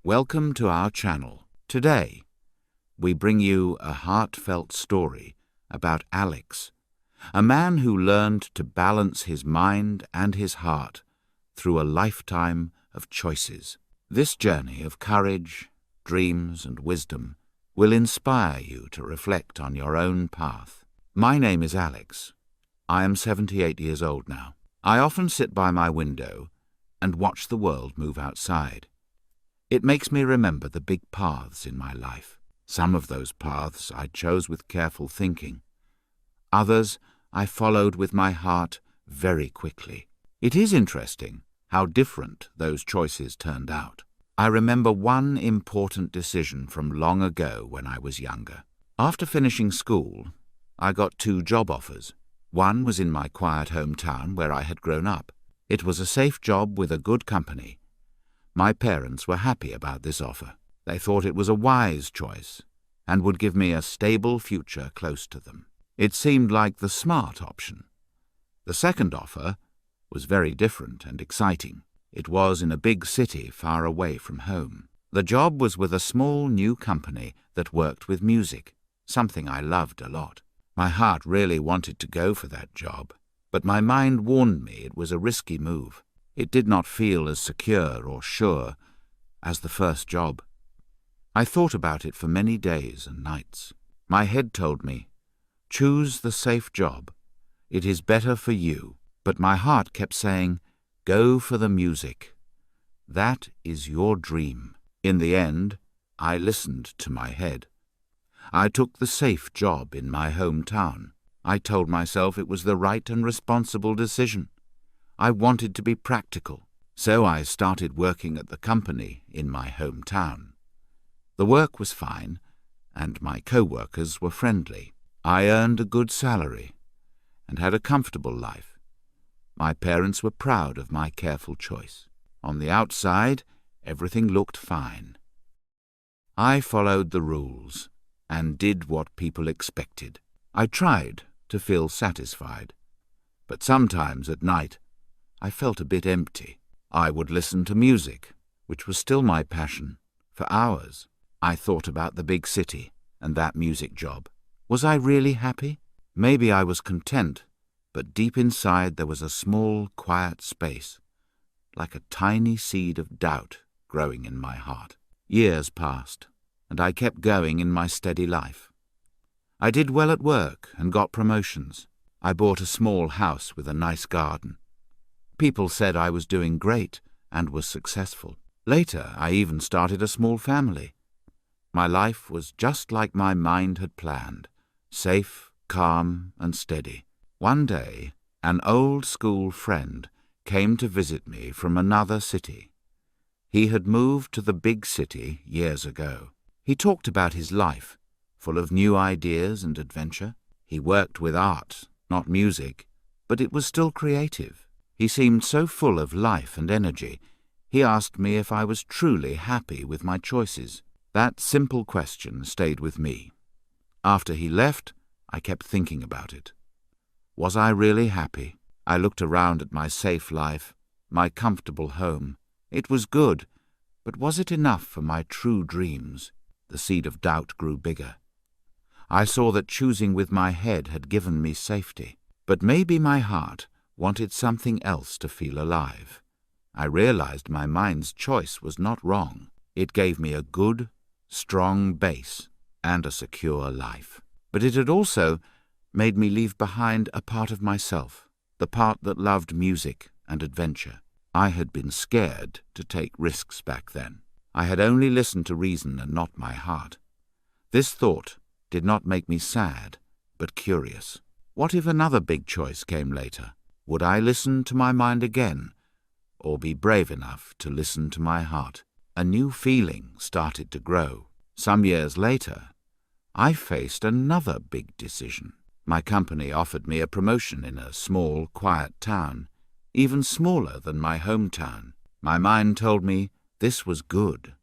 Welcome to our channel. Today, we bring you a heartfelt story about Alex, a man who learned to balance his mind and his heart through a lifetime of choices. This journey of courage, dreams, and wisdom will inspire you to reflect on your own path. My name is Alex. I am 78 years old now. I often sit by my window and watch the world move outside. It makes me remember the big paths in my life. Some of those paths I chose with careful thinking. Others I followed with my heart very quickly. It is interesting how different those choices turned out. I remember one important decision from long ago when I was younger. After finishing school, I got 2 job offers. One was in my quiet hometown where I had grown up. It was a safe job with a good company. My parents were happy about this offer. They thought it was a wise choice and would give me a stable future close to them. It seemed like the smart option. The second offer was very different and exciting. It was in a big city far away from home. The job was with a small new company that worked with music, something I loved a lot. My heart really wanted to go for that job, but my mind warned me it was a risky move. It did not feel as secure or sure as the first job. I thought about it for many days and nights. My head told me, choose the safe job. It is better for you. But my heart kept saying, go for the music. That is your dream. In the end, I listened to my head. I took the safe job in my hometown. I told myself it was the right and responsible decision. I wanted to be practical, so I started working at the company in my hometown. The work was fine, and my co-workers were friendly. I earned a good salary and had a comfortable life. My parents were proud of my careful choice. On the outside, everything looked fine. I followed the rules and did what people expected. I tried to feel satisfied, but sometimes at night I felt a bit empty. I would listen to music, which was still my passion, for hours. I thought about the big city and that music job. Was I really happy? Maybe I was content, but deep inside there was a small, quiet space, like a tiny seed of doubt growing in my heart. Years passed, and I kept going in my steady life. I did well at work and got promotions. I bought a small house with a nice garden. People said I was doing great and was successful. Later, I even started a small family. My life was just like my mind had planned, safe, calm, and steady. One day, an old school friend came to visit me from another city. He had moved to the big city years ago. He talked about his life, full of new ideas and adventure. He worked with art, not music, but it was still creative. He seemed so full of life and energy. He asked me if I was truly happy with my choices. That simple question stayed with me. After he left, I kept thinking about it. Was I really happy? I looked around at my safe life, my comfortable home. It was good, but was it enough for my true dreams? The seed of doubt grew bigger. I saw that choosing with my head had given me safety, but maybe my heart wanted something else to feel alive. I realized my mind's choice was not wrong. It gave me a good, strong base and a secure life. But it had also made me leave behind a part of myself, the part that loved music and adventure. I had been scared to take risks back then. I had only listened to reason and not my heart. This thought did not make me sad, but curious. What if another big choice came later? Would I listen to my mind again, or be brave enough to listen to my heart? A new feeling started to grow. Some years later, I faced another big decision. My company offered me a promotion in a small, quiet town, even smaller than my hometown. My mind told me this was good.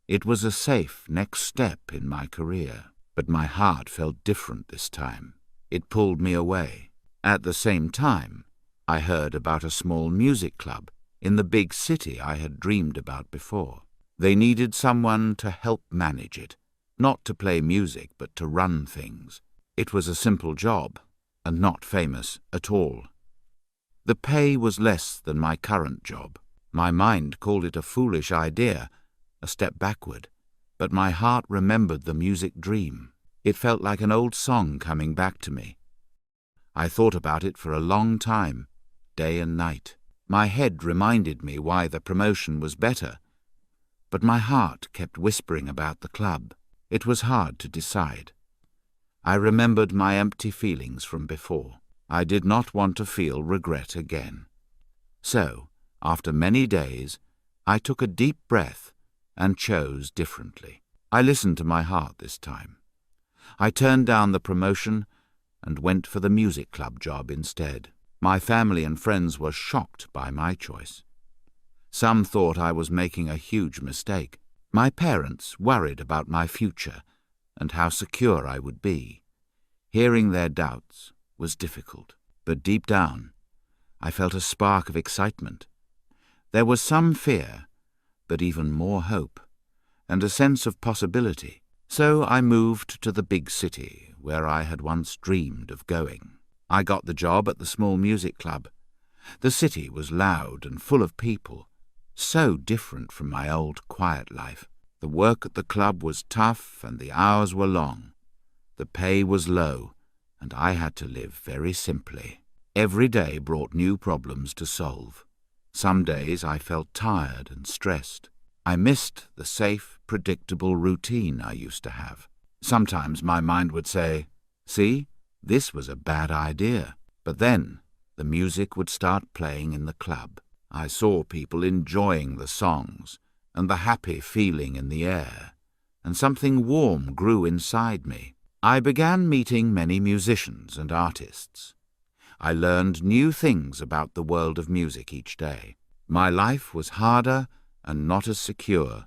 It was a safe next step in my career. But my heart felt different this time. It pulled me away. At the same time, I heard about a small music club in the big city I had dreamed about before. They needed someone to help manage it, not to play music but to run things. It was a simple job, and not famous at all. The pay was less than my current job. My mind called it a foolish idea, a step backward, but my heart remembered the music dream. It felt like an old song coming back to me. I thought about it for a long time, day and night. My head reminded me why the promotion was better, but my heart kept whispering about the club. It was hard to decide. I remembered my empty feelings from before. I did not want to feel regret again. So, after many days, I took a deep breath and chose differently. I listened to my heart this time. I turned down the promotion and went for the music club job instead. My family and friends were shocked by my choice. Some thought I was making a huge mistake. My parents worried about my future and how secure I would be. Hearing their doubts was difficult, but deep down, I felt a spark of excitement. There was some fear, but even more hope, and a sense of possibility. So I moved to the big city, where I had once dreamed of going. I got the job at the small music club. The city was loud and full of people, so different from my old quiet life. The work at the club was tough and the hours were long. The pay was low, and I had to live very simply. Every day brought new problems to solve. Some days I felt tired and stressed. I missed the safe, predictable routine I used to have. Sometimes my mind would say, "See, this was a bad idea." But then the music would start playing in the club. I saw people enjoying the songs and the happy feeling in the air, and something warm grew inside me. I began meeting many musicians and artists. I learned new things about the world of music each day. My life was harder and not as secure,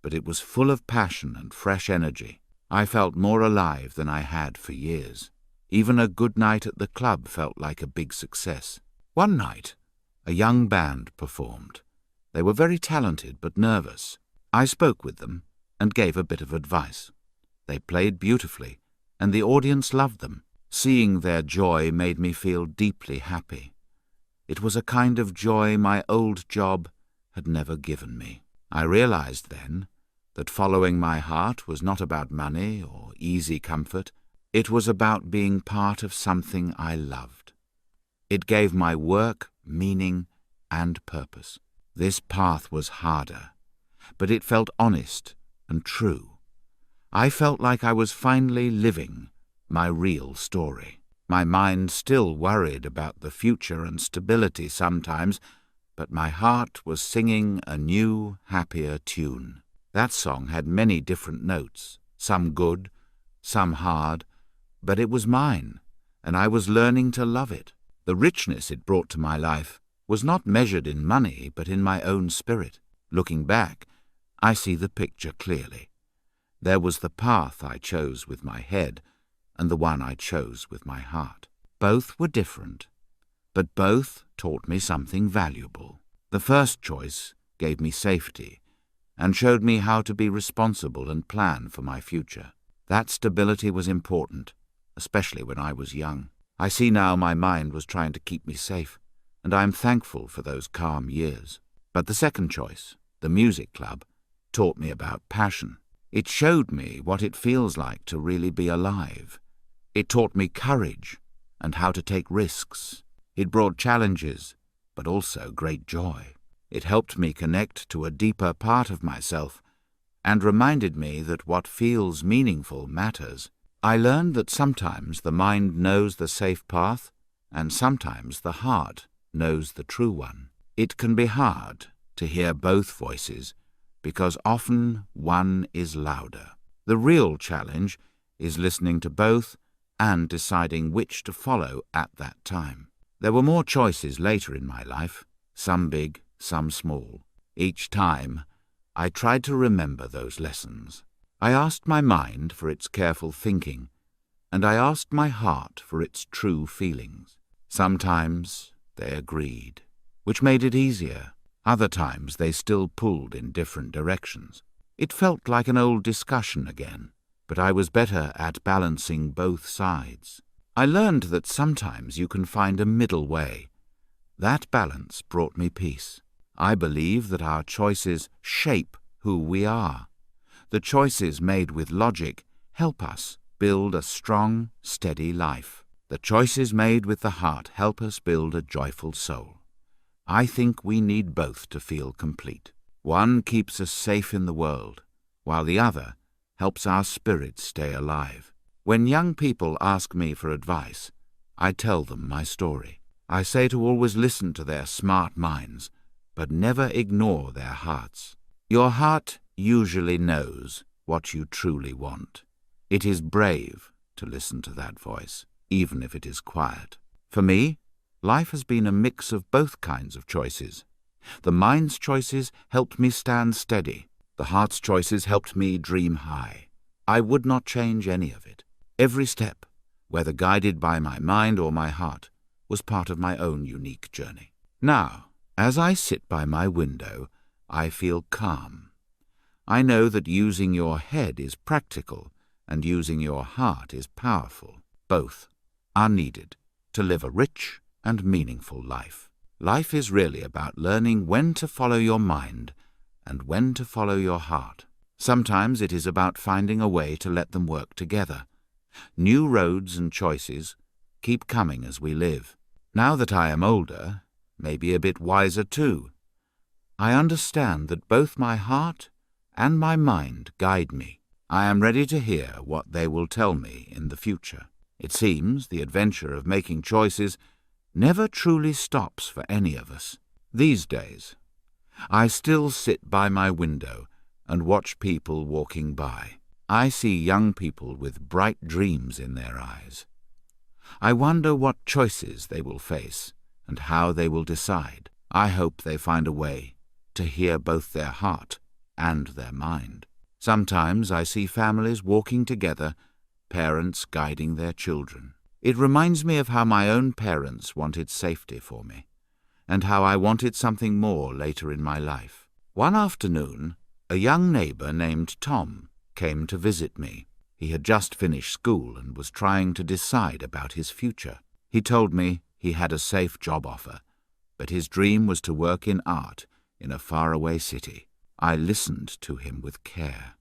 but it was full of passion and fresh energy. I felt more alive than I had for years. Even a good night at the club felt like a big success. One night, a young band performed. They were very talented but nervous. I spoke with them and gave a bit of advice. They played beautifully, and the audience loved them. Seeing their joy made me feel deeply happy. It was a kind of joy my old job had never given me. I realized then that following my heart was not about money or easy comfort. It was about being part of something I loved. It gave my work meaning and purpose. This path was harder, but it felt honest and true. I felt like I was finally living my real story. My mind still worried about the future and stability sometimes, but my heart was singing a new, happier tune. That song had many different notes, some good, some hard, but it was mine, and I was learning to love it. The richness it brought to my life was not measured in money, but in my own spirit. Looking back, I see the picture clearly. There was the path I chose with my head, and the one I chose with my heart. Both were different, but both taught me something valuable. The first choice gave me safety and showed me how to be responsible and plan for my future. That stability was important, especially when I was young. I see now my mind was trying to keep me safe, and I am thankful for those calm years. But the second choice, the music club, taught me about passion. It showed me what it feels like to really be alive. It taught me courage and how to take risks. It brought challenges, but also great joy. It helped me connect to a deeper part of myself and reminded me that what feels meaningful matters. I learned that sometimes the mind knows the safe path, and sometimes the heart knows the true one. It can be hard to hear both voices, because often one is louder. The real challenge is listening to both and deciding which to follow at that time. There were more choices later in my life, some big, some small. Each time, I tried to remember those lessons. I asked my mind for its careful thinking, and I asked my heart for its true feelings. Sometimes they agreed, which made it easier. Other times they still pulled in different directions. It felt like an old discussion again, but I was better at balancing both sides. I learned that sometimes you can find a middle way. That balance brought me peace. I believe that our choices shape who we are. The choices made with logic help us build a strong, steady life. The choices made with the heart help us build a joyful soul. I think we need both to feel complete. One keeps us safe in the world, while the other helps our spirits stay alive. When young people ask me for advice, I tell them my story. I say to always listen to their smart minds, but never ignore their hearts. Your heart usually knows what you truly want. It is brave to listen to that voice, even if it is quiet. For me, life has been a mix of both kinds of choices. The mind's choices helped me stand steady. The heart's choices helped me dream high. I would not change any of it. Every step, whether guided by my mind or my heart, was part of my own unique journey. Now, as I sit by my window, I feel calm. I know that using your head is practical and using your heart is powerful. Both are needed to live a rich and meaningful life. Life is really about learning when to follow your mind and when to follow your heart. Sometimes it is about finding a way to let them work together. New roads and choices keep coming as we live. Now that I am older, maybe a bit wiser too, I understand that both my heart and my mind guide me. I am ready to hear what they will tell me in the future. It seems the adventure of making choices never truly stops for any of us. These days, I still sit by my window and watch people walking by. I see young people with bright dreams in their eyes. I wonder what choices they will face and how they will decide. I hope they find a way to hear both their heart and their mind. Sometimes I see families walking together, parents guiding their children. It reminds me of how my own parents wanted safety for me, and how I wanted something more later in my life. One afternoon, a young neighbor named Tom came to visit me. He had just finished school and was trying to decide about his future. He told me he had a safe job offer, but his dream was to work in art in a faraway city. I listened to him with care.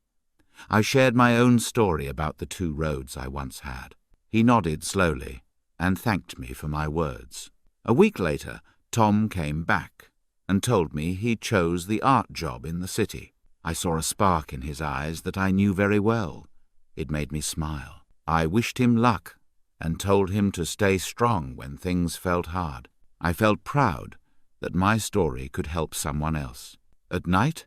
I shared my own story about the two roads I once had. He nodded slowly and thanked me for my words. A week later, Tom came back and told me he chose the art job in the city. I saw a spark in his eyes that I knew very well. It made me smile. I wished him luck and told him to stay strong when things felt hard. I felt proud that my story could help someone else. At night,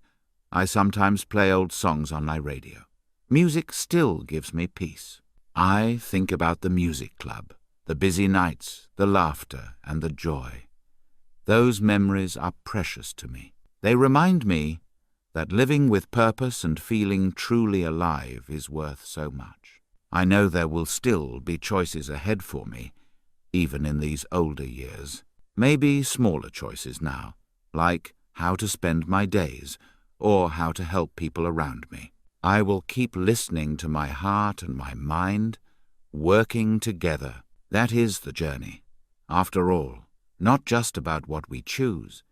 I sometimes play old songs on my radio. Music still gives me peace. I think about the music club, the busy nights, the laughter, and the joy. Those memories are precious to me. They remind me that living with purpose and feeling truly alive is worth so much. I know there will still be choices ahead for me, even in these older years. Maybe smaller choices now, like how to spend my days or how to help people around me. I will keep listening to my heart and my mind, working together. That is the journey. After all, not just about what we choose,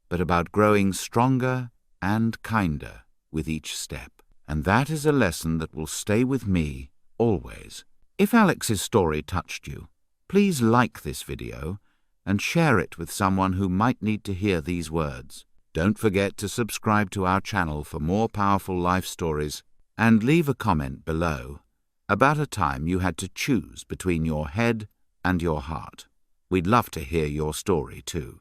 but about growing stronger and kinder with each step. And that is a lesson that will stay with me always. If Alex's story touched you, please like this video and share it with someone who might need to hear these words. Don't forget to subscribe to our channel for more powerful life stories and leave a comment below about a time you had to choose between your head and your heart. We'd love to hear your story too.